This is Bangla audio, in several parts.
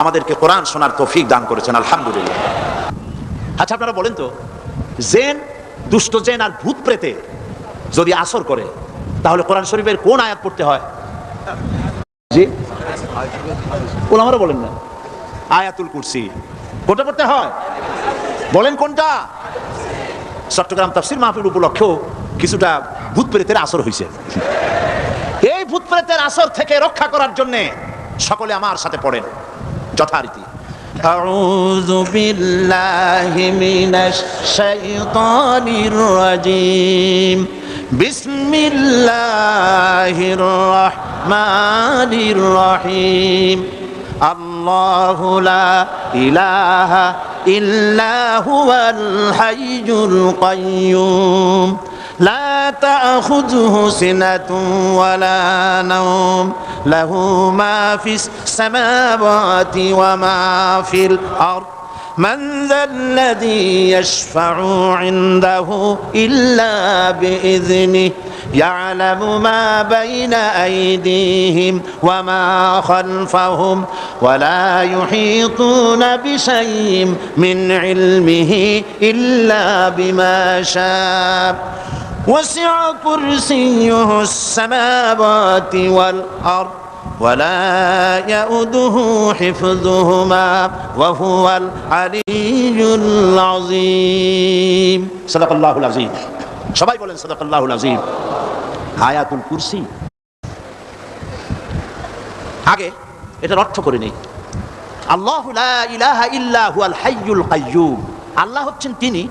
আমাদেরকে কোরআন শোনার তৌফিক দান করেছেন, আলহামদুলিল্লাহ। আচ্ছা, আপনারা বলেন তো, জেন, দুষ্ট জেন আর ভূত প্রেতে যদি আসর করে, তাহলে কোরআন শরীফের কোন আয়াত পড়তে হয়? জি, ওলামারা বলেন না, আয়াতুল কুরসি। কোনটা পড়তে হয় বলেন, কোনটা? চট্টগ্রাম তাফসীর মাহফিল উপলক্ষেও কিছুটা ভূত প্রেতের আসর হয়েছে। এই ভূত প্রেতের আসর থেকে রক্ষা করার জন্য সকলে আমার সাথে পড়েন যথারীতি। আউযু বিল্লাহি মিনাশ শাইতানির রাজীম। বিসমিল্লাহির রহমানির রহিম। আল্লাহু লা ইলাহা ইল্লা হুয়াল হাইয়ুল কাইয়্যুম। লা তাখুযুহু সিনাতুন ওয়ালা নাওম। লাহু মা ফিস সামাওয়াতি ওয়া মা ফিল আরদ। মান যাল্লাযী ইয়াশফা'ু 'ইনদাহু ইল্লা বিইযনিহি। يعلم ما بين أيديهم وما خلفهم ولا يحيطون بشيء من علمه إلا بما شاء وسع كرسيه السماوات والأرض ولا يؤوده حفظهما وهو العلي العظيم. صدق الله العظيم. সবাই বলেন সাদাকাল্লাহুল আযীম। আয়াতুল কুরসি, আগে এটার অর্থ করে নেই। আল্লাহু লা ইলাহা ইল্লা হুয়াল হাইয়ুল কাইয়্যুম। আল্লাহ হচ্ছেন তিনি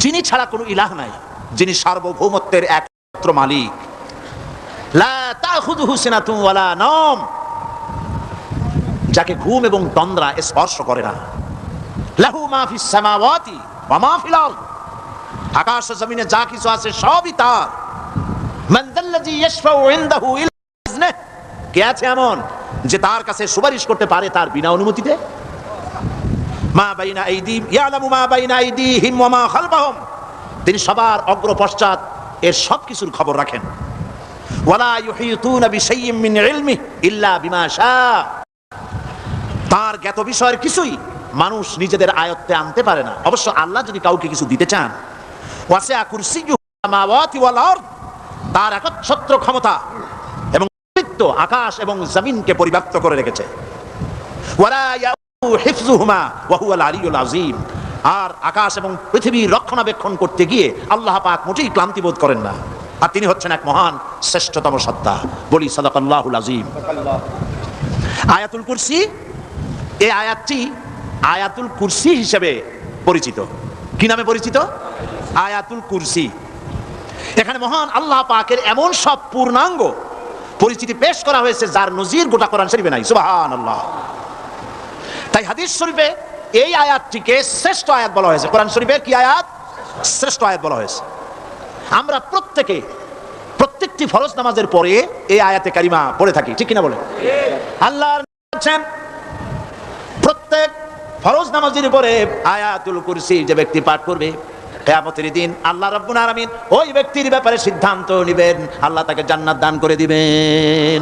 যিনি ছাড়া কোনো ইলাহ নাই, যিনি সার্বভৌমত্বের একমাত্র মালিক। লা তাখুযুহু সিনাতুন ওয়ালা নাওম, যাকে ঘুম এবং তন্দ্রা স্পর্শ করে না। লাহু মা ফিস সামাওয়াতি ওয়া মা ফিল আরদ, আকাশ ও জমিনে যা কিছু আছে সবই তার। মান যাল্লাযী ইয়াশফাউ ইনদাহু ইল্লা বিইযনিহি, কে আছে এমন যে তার কাছে সুপারিশ করতে পারে তার বিনা অনুমতিতে? মা বাইনা আইদিহিম ইয়ালামু মা বাইনা আইদিহিম ওয়া মা খালফাহুম, তিনি সবার অগ্র পশ্চাৎ এর সব কিছুর খবর রাখেন। ওয়ালা ইউহিতুনা বিশাইইম মিন ইলমিহি ইল্লা বিমা শাআ, তার জ্ঞাত বিষয়ের কিছুই মানুষ নিজেদের আয়ত্তে আনতে পারে না। অবশ্য আল্লাহ যদি কাউকে কিছু দিতে চান, ওয়াসি'a কুরসিয়্যুহু সামাওয়াতি ওয়াল আরদ, তার একচ্ছত্র ক্ষমতা এবং কর্তৃত্ব আকাশ এবং জমিনকে পরিব্যাপ্ত করে রেখেছে। ওয়ালা ইয়াউদুহু হিফযুহুমা ওয়া হুয়াল আলিয়্যুল আযীম, আর আকাশ এবং পৃথিবীর রক্ষণাবেক্ষণ করতে গিয়ে আল্লাহ পাক মোটেই ক্লান্তি বোধ করেন না। আর তিনি হচ্ছেন এক মহান শ্রেষ্ঠতম সত্তা। বলি সাদাকাল্লাহুল আযীম। আয়াতুল কুরসি, এই আয়াতটি আয়াতুল কুরসি হিসেবে পরিচিত। কি নামে পরিচিত? আয়াতুল কুরসি। এখানে মহান আল্লাহ পাকের এমন সব পূর্ণাঙ্গ পরিচিতি পেশ করা হয়েছে যার নজির গোটা কোরআন শরীফে নাই। সুবহানাল্লাহ। তাই হাদিস শরীফে এই আয়াতটিকে শ্রেষ্ঠ আয়াত বলা হয়েছে। কোরআন শরীফের কি আয়াত? শ্রেষ্ঠ আয়াত বলা হয়েছে। আমরা প্রত্যেকটি ফরজ নামাজের পরে এই আয়াতে কারিমা পড়ে থাকি, ঠিক কিনা বলে? আল্লাহ বলেন প্রত্যেক ফরজ নামাজের পরে আয়াতুল কুরসি যে ব্যক্তি পাঠ করবে, কিয়ামতের দিন আল্লাহ রাব্বুল আলামিন ওই ব্যক্তির ব্যাপারে সিদ্ধান্ত নেবেন, আল্লাহ তাকে জান্নাত দান করে দিবেন।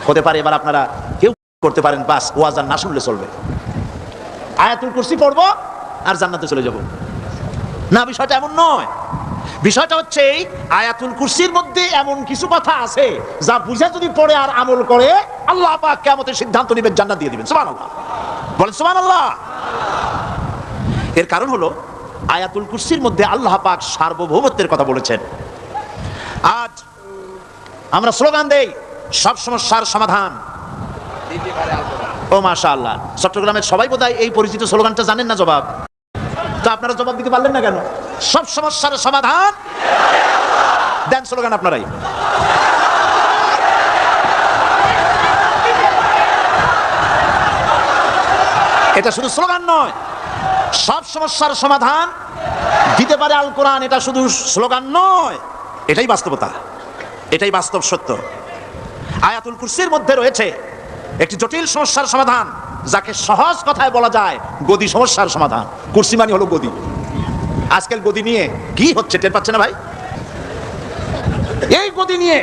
হতে পারে এবার আপনারা কেউ করতে পারেন, বাস ওয়াজ আর না শুনলে চলবে, আয়াতুল কুরসি পড়বো আর জান্নাতে চলে যাব না। বিষয়টা এমন নয়। বিষয়টা হচ্ছে এই আয়াতুল কুরসির মধ্যে এমন কিছু কথা আছে যা বুঝে যদি পড়ে আর আমল করে, আল্লাহ পাক কিয়ামতের সিদ্ধান্ত নেবেন, জান্নাত দিয়ে দিবেন। সুবহানাল্লাহ বলেন, সুবহানাল্লাহ। এর কারণ হলো আয়াতুল কুরসির মধ্যে আল্লাহ পাক সার্বভৌমত্বের কথা বলেছেন। আজ আমরা স্লোগান দেই সব সমস্যার সমাধান। ও মাশাআল্লাহ, চট্টগ্রামের সবাই বোধহয় এই পরিচিত স্লোগানটা জানেন না। জবাব তো আপনারা জবাব দিতে পারলেন না কেন? সব সমস্যার সমাধান দেন স্লোগান আপনারাই। এটা শুধু স্লোগান নয়, সব সমস্যার সমাধান দিতে পারে আল কোরআন। এটা শুধু স্লোগান নয়, এটাই বাস্তবতা, এটাই বাস্তব সত্য। আয়াতুল কুরসির মধ্যে রয়েছে একটি জটিল সমস্যার সমাধান, যাকে সহজ কথায় বলা যায় গদি সমস্যার সমাধান। কুরসি মানে হলো গদি। আজকাল গদি নিয়ে কি হচ্ছে টের পাচ্ছে না ভাই? এই গদি নিয়ে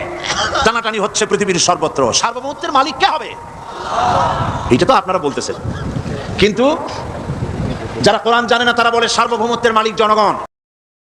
টানাটানি হচ্ছে পৃথিবীর সর্বত্র। সার্বভৌমত্বের মালিক কে হবে? এটা তো আপনারা বলতেছেন, কিন্তু যারা কোরআন জানে না তারা বলে সার্বভৌমত্বের মালিক জনগণ।